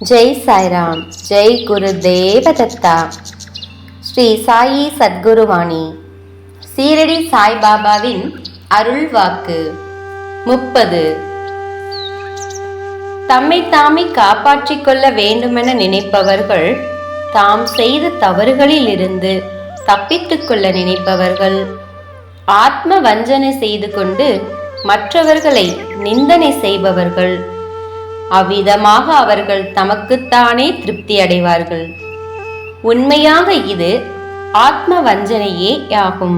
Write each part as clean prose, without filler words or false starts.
ஜெய் சாய்ராம். ஜெய் குரு தேவதத்தா. ஸ்ரீ சாயி சத்குருவாணி. சீரடி சாய்பாபாவின் அருள் வாக்கு. 30. தம்மை தாமே காப்பாற்றிக் கொள்ள வேண்டுமென நினைப்பவர்கள், தாம் செய்த தவறுகளில் இருந்து தப்பித்துக் கொள்ள நினைப்பவர்கள், ஆத்ம வஞ்சனை செய்து கொண்டு மற்றவர்களை நிந்தனை செய்பவர்கள், அவ்விதமாக அவர்கள் தமக்குத்தானே திருப்தி அடைவார்கள். உண்மையாக இது ஆத்ம வஞ்சனையே ஆகும்.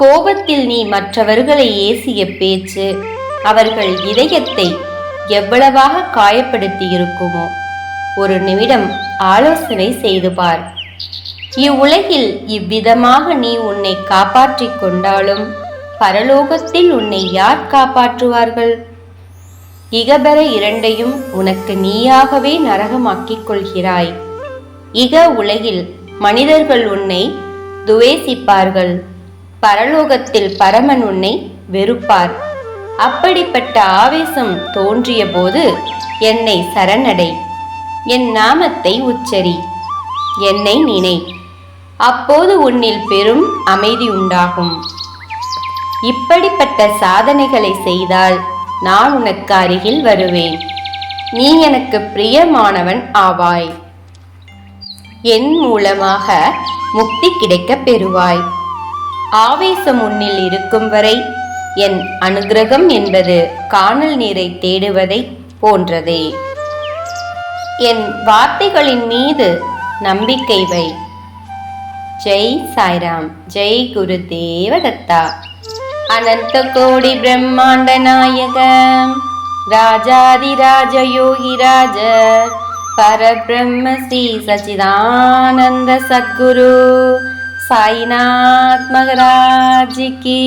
கோபத்தில் நீ மற்றவர்களை ஏசிய பேச்சு அவர்கள் இதயத்தை எவ்வளவாக காயப்படுத்தி இருக்குமோ ஒரு நிமிடம் ஆலோசனை செய்து பார். இவ்வுலகில் இவ்விதமாக நீ உன்னை காப்பாற்றிக் கொண்டாலும் பரலோகத்தில் உன்னை யார் காப்பாற்றுவார்கள்? இகபர இரண்டையும் உனக்கு நீயாகவே நரகமாக்கிக் கொள்கிறாய். இக உலகில் மனிதர்கள் உன்னை துவேசிப்பார்கள், பரலோகத்தில் பரமன் உன்னை வெறுப்பார். அப்படிப்பட்ட ஆவேசம் தோன்றிய போது என்னை சரணடை, என் நாமத்தை உச்சரி, என்னை நினை. அப்போது உன்னில் பெரும் அமைதி உண்டாகும். இப்படிப்பட்ட சாதனைகளை செய்தால் நான் உனக்கு அருகில் வருவேன். நீ எனக்கு பிரியமானவன் ஆவாய். என் மூலமாக முக்தி கிடைக்கப் பெறுவாய். ஆவேசம் உன்னில் இருக்கும் வரை என் அனுக்கிரகம் என்பது கானல் நீரை தேடுவதை போன்றதே. என் வார்த்தைகளின் மீது நம்பிக்கை வை. ஜெய் சாய்ராம். ஜெய் குரு தேவதத்தா. அனந்த கோடி பிரம்மாண்ட நாயக ராஜாதிராஜ யோகிராஜ பரபிரம்ம ஸ்ரீ சச்சிதானந்த சத்குரு சாய்நாத் மகாராஜ் கி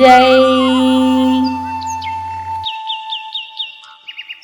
ஜெய்.